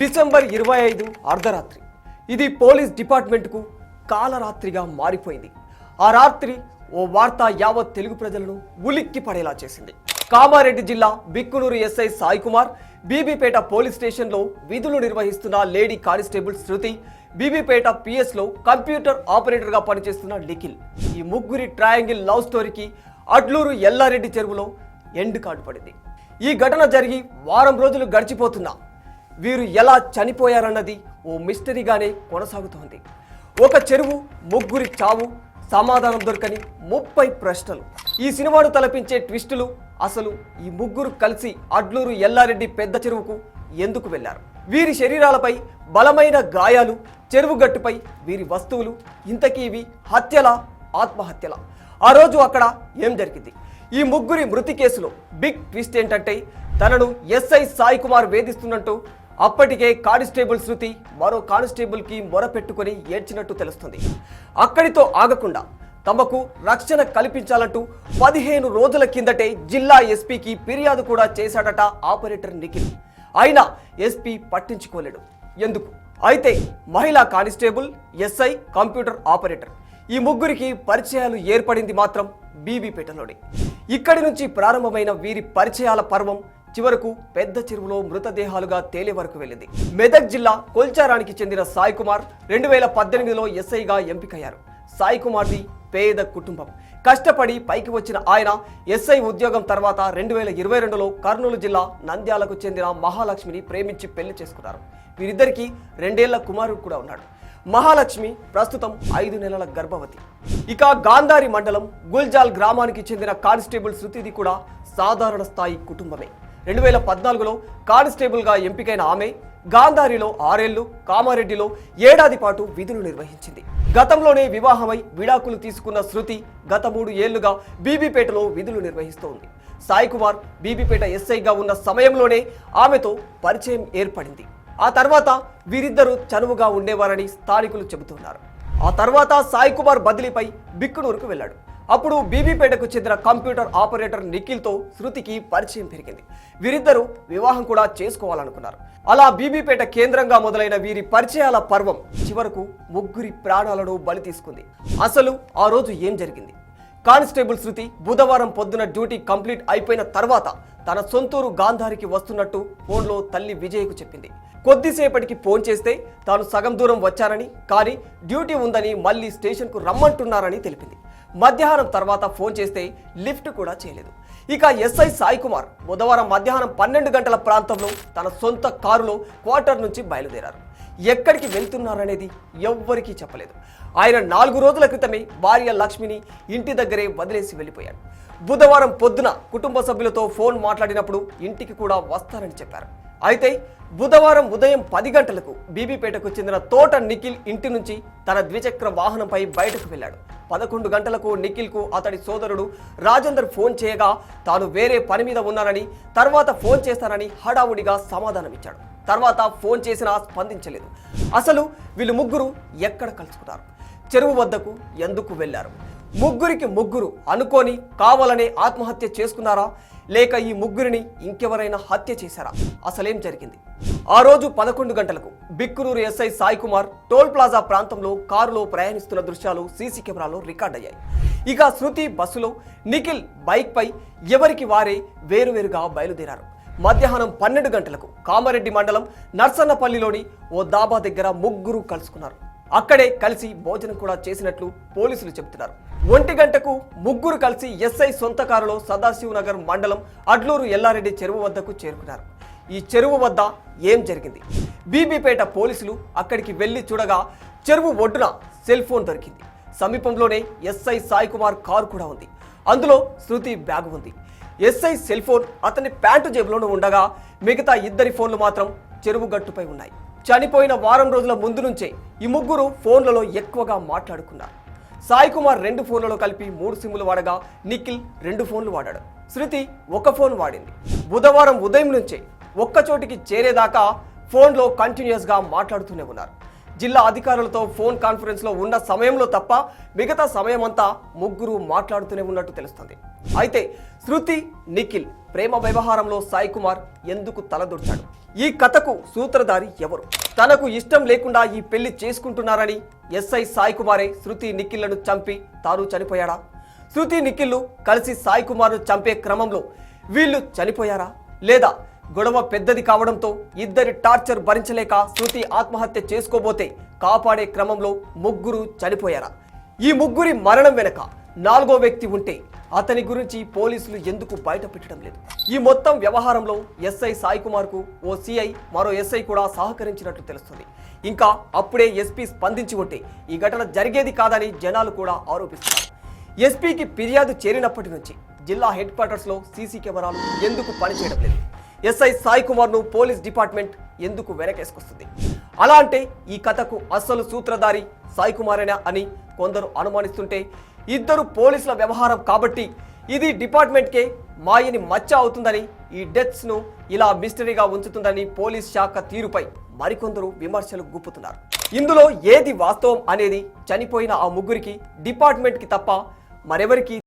December 25 అర్ధరాత్రి ఇది police డిపార్ట్మెంట్కు కాలరాత్రిగా మారిపోయింది. ఆ రాత్రి ఓ వార్త యావత్ తెలుగు ప్రజలను ఉలిక్కి పడేలా చేసింది. కామారెడ్డి జిల్లా బిక్కునూరు ఎస్ఐ సాయి కుమార్, బీబీపేట పోలీస్ స్టేషన్లో విధులు నిర్వహిస్తున్న లేడీ కానిస్టేబుల్ శృతి, బీబీపేట పిఎస్లో కంప్యూటర్ ఆపరేటర్గా పనిచేస్తున్న నిఖిల్, ఈ ముగ్గురి ట్రయాంగిల్ లవ్ స్టోరీకి అడ్లూరు ఎల్లారెడ్డి చెరువులో ఎండ్ కార్డు పడింది. ఈ ఘటన జరిగి వారం రోజులు గడిచిపోతున్నా వీరు ఎలా చనిపోయారన్నది ఓ మిస్టరీగానే కొనసాగుతోంది. ఒక చెరువు, ముగ్గురి చావు, సమాధానం దొరకని 30 ప్రశ్నలు. ఈ సినిమాను తలపించే ట్విస్టులు. అసలు ఈ ముగ్గురు కలిసి అడ్లూరు ఎల్లారెడ్డి పెద్ద చెరువుకు ఎందుకు వెళ్లారు? వీరి శరీరాలపై బలమైన గాయాలు, చెరువు గట్టుపై వీరి వస్తువులు. ఇంతకీ ఇవి హత్యలా, ఆత్మహత్యలా? ఆ రోజు అక్కడ ఏం జరిగింది? ఈ ముగ్గురి మృతి కేసులో బిగ్ ట్విస్ట్ ఏంటంటే, తనను ఎస్ఐ సాయి కుమార్ వేధిస్తున్నట్టు అప్పటికే కానిస్టేబుల్ శృతి మరో కానిస్టేబుల్కి మొరపెట్టుకుని ఏడ్చినట్టు తెలుస్తుంది. అక్కడితో ఆగకుండా తమకు రక్షణ కల్పించాలంటూ 15 రోజుల కిందటే జిల్లా ఎస్పీకి ఫిర్యాదు కూడా చేశాడట ఆపరేటర్ నిఖిల్. అయినా ఎస్పీ పట్టించుకోలేడు. ఎందుకు? అయితే మహిళా కానిస్టేబుల్, ఎస్ఐ, కంప్యూటర్ ఆపరేటర్ ఈ ముగ్గురికి పరిచయాలు ఏర్పడింది మాత్రం బీబీపేటలోనే. ఇక్కడి నుంచి ప్రారంభమైన వీరి పరిచయాల పర్వం చివరకు పెద్ద చెరువులో మృతదేహాలుగా తేలే వరకు వెళ్ళింది. మెదక్ జిల్లా కొల్చారానికి చెందిన సాయి కుమార్ 2018లో ఎస్ఐగా ఎంపికయ్యారు. సాయి కుమార్ది పేద కుటుంబం. కష్టపడి పైకి వచ్చిన ఆయన ఎస్ఐ ఉద్యోగం తర్వాత 2022లో కర్నూలు జిల్లా నంద్యాలకు చెందిన మహాలక్ష్మిని ప్రేమించి పెళ్లి చేసుకున్నారు. వీరిద్దరికీ 2 ఏళ్ల కుమారుడు కూడా ఉన్నాడు. మహాలక్ష్మి ప్రస్తుతం 5 నెలల గర్భవతి. ఇక గాంధారి మండలం గుల్జాల్ గ్రామానికి చెందిన కానిస్టేబుల్ శృతిది కూడా సాధారణ స్థాయి కుటుంబమే. 2014లో కానిస్టేబుల్గా ఎంపికైన ఆమె గాంధారిలో 6 ఏళ్లు, కామారెడ్డిలో 1 ఏడాది పాటు విధులు నిర్వహించింది. గతంలోనే వివాహమై విడాకులు తీసుకున్న శృతి గత 3 ఏళ్లుగా బీబీపేటలో విధులు నిర్వహిస్తోంది. సాయి కుమార్ బీబీపేట ఎస్ఐగా ఉన్న సమయంలోనే ఆమెతో పరిచయం ఏర్పడింది. ఆ తర్వాత వీరిద్దరూ చనువుగా ఉండేవారని స్థానికులు చెబుతున్నారు. ఆ తర్వాత సాయి కుమార్ బదిలీపై బిక్కునూరుకు వెళ్ళాడు. అప్పుడు బీబీపేటకు చెందిన కంప్యూటర్ ఆపరేటర్ నిఖిల్తో శృతికి పరిచయం పెరిగింది. వీరిద్దరూ వివాహం కూడా చేసుకోవాలనుకున్నారు. అలా బీబీపేట కేంద్రంగా మొదలైన వీరి పరిచయాల పర్వం చివరకు ముగ్గురి ప్రాణాలను బలి తీసుకుంది. అసలు ఆ రోజు ఏం జరిగింది? కానిస్టేబుల్ శృతి బుధవారం పొద్దున డ్యూటీ కంప్లీట్ అయిపోయిన తర్వాత తన సొంతూరు గాంధారికి వస్తున్నట్టు ఫోన్లో తల్లి విజయకు చెప్పింది. కొద్దిసేపటికి ఫోన్ చేస్తే తాను సగం దూరం వచ్చానని, కానీ డ్యూటీ ఉందని మళ్ళీ స్టేషన్కు రమ్మంటున్నారని తెలిపింది. మధ్యాహ్నం తర్వాత ఫోన్ చేస్తే లిఫ్ట్ కూడా చేయలేదు. ఇక ఎస్ఐ సాయి కుమార్ బుధవారం మధ్యాహ్నం 12 గంటల ప్రాంతంలో తన సొంత కారులో క్వార్టర్ నుంచి బయలుదేరారు. ఎక్కడికి వెళ్తున్నారనేది ఎవ్వరికీ చెప్పలేదు. ఆయన 4 రోజుల క్రితమే భార్య లక్ష్మిని ఇంటి దగ్గరే వదిలేసి వెళ్ళిపోయాడు. బుధవారం పొద్దున కుటుంబ సభ్యులతో ఫోన్ మాట్లాడినప్పుడు ఇంటికి కూడా వస్తారని చెప్పారు. అయితే బుధవారం ఉదయం 10 గంటలకు బీబీపేటకు చెందిన తోట నిఖిల్ ఇంటి నుంచి తన ద్విచక్ర వాహనంపై బయటకు వెళ్ళాడు. 11 గంటలకు నిఖిల్కు అతడి సోదరుడు రాజేందర్ ఫోన్ చేయగా తాను వేరే పని మీద ఉన్నానని, తర్వాత ఫోన్ చేస్తానని హడావుడిగా సమాధానమిచ్చాడు. తర్వాత ఫోన్ చేసినా స్పందించలేదు. అసలు వీళ్ళు ముగ్గురు ఎక్కడ కలుసుకున్నారు? చెరువు వద్దకు ఎందుకు వెళ్లారు? ముగ్గురికి ముగ్గురు అనుకోని కావాలనే ఆత్మహత్య చేసుకున్నారా, లేక ఈ ముగ్గురిని ఇంకెవరైనా హత్య చేశారా? అసలేం జరిగింది? ఆ రోజు 11 గంటలకు Bikkanoor SI Sai Kumar toll plaza ప్రాంతంలో కారులో ప్రయాణిస్తున్న దృశ్యాలు సీసీ కెమెరాలో రికార్డ్ అయ్యాయి. ఇక శృతి బస్సులో, నిఖిల్ బైక్ పై ఎవరికి వారే వేరువేరుగా బయలుదేరారు. మధ్యాహ్నం 12 గంటలకు కామారెడ్డి మండలం నర్సన్నపల్లిలోని ఓ దాబా దగ్గర ముగ్గురు కలుసుకున్నారు. అక్కడే కలిసి భోజనం కూడా చేసినట్లు పోలీసులు చెబుతున్నారు. 1 గంటకు ముగ్గురు కలిసి ఎస్ఐ సొంత కారులో సదాశివనగర్ మండలం అడ్లూరు ఎల్లారెడ్డి చెరువు వద్దకు చేరుకున్నారు. ఈ చెరువు వద్ద ఏం జరిగింది? బీబీపేట పోలీసులు అక్కడికి వెళ్లి చూడగా చెరువు ఒడ్డున సెల్ ఫోన్ దొరికింది. సమీపంలోనే ఎస్ఐ సాయి కుమార్ కారు కూడా ఉంది. అందులో శృతి బ్యాగ్ ఉంది. ఎస్ఐ సెల్ ఫోన్ అతని ప్యాంటు జేబులోనూ ఉండగా మిగతా 2 ఫోన్లు మాత్రం చెరువు గట్టుపై ఉన్నాయి. చనిపోయిన వారం రోజుల ముందు నుంచే ఈ ముగ్గురు ఫోన్లలో ఎక్కువగా మాట్లాడుకున్నారు. సాయి కుమార్ 2 ఫోన్లలో కలిపి 3 సిమ్లు వాడగా నిఖిల్ 2 ఫోన్లు వాడాడు. శృతి 1 ఫోన్ వాడింది. బుధవారం ఉదయం నుంచే ఒక్కచోటికి చేరేదాకా ఫోన్లో కంటిన్యూస్గా మాట్లాడుతూనే ఉన్నారు. జిల్లా అధికారులతో ఫోన్ కాన్ఫరెన్స్లో ఉన్న సమయంలో తప్ప మిగతా సమయమంతా ముగ్గురు మాట్లాడుతూనే ఉన్నట్టు తెలుస్తుంది. అయితే శృతి, నిఖిల్ ప్రేమ వ్యవహారంలో సాయి కుమార్ ఎందుకు తలదొచ్చాడు? ఈ కథకు సూత్రధారి ఎవరు? తనకు ఇష్టం లేకుండా ఈ పెళ్లి చేసుకుంటున్నారని ఎస్ఐ సాయి కుమారే శృతి నిఖిల్లను చంపి తాను చనిపోయాడా? శృతి నిఖిల్లు కలిసి సాయి కుమార్ను చంపే క్రమంలో వీళ్ళు చనిపోయారా? లేదా గొడవ పెద్దది కావడంతో ఇద్దరి టార్చర్ భరించలేక శృతి ఆత్మహత్య చేసుకోబోతే కాపాడే క్రమంలో ముగ్గురు చనిపోయారా? ఈ ముగ్గురి మరణం వెనక నాలుగో వ్యక్తి ఉంటే అతని గురించి పోలీసులు ఎందుకు బయట పెట్టడం లేదు? ఈ మొత్తం వ్యవహారంలో ఎస్ఐ సాయి కుమార్ కు ఓ సిఐ మరో ఎస్ఐ కూడా సహకరించినట్లు తెలుస్తుంది. ఇంకా అప్పుడే ఎస్పీ స్పందించి ఉంటే ఈ ఘటన జరిగేది కాదని జనాలు కూడా ఆరోపిస్తున్నారు. ఎస్పీకి ఫిర్యాదు చేరినప్పటి నుంచి జిల్లా హెడ్ క్వార్టర్స్ లో సీసీ కెమెరాలు ఎందుకు పనిచేయడం లేదు? ఎస్ఐ సాయి కుమార్ ను పోలీస్ డిపార్ట్మెంట్ ఎందుకు వెనకేసుకొస్తుంది? అలా అంటే ఈ కథకు అసలు సూత్రధారి సాయి కుమారేనా అని కొందరు అనుమానిస్తుంటే, ఇద్దరు పోలీసుల వ్యవహారం కాబట్టి ఇది డిపార్ట్మెంట్కే మాయని మచ్చ అవుతుందని, ఈ డెత్స్ ను ఇలా మిస్టరీగా ఉంచుతుందని పోలీస్ శాఖ తీరుపై మరికొందరు విమర్శలు గుప్పుతున్నారు. ఇందులో ఏది వాస్తవం అనేది చనిపోయిన ఆ ముగ్గురికి, డిపార్ట్మెంట్కి తప్ప మరెవరికి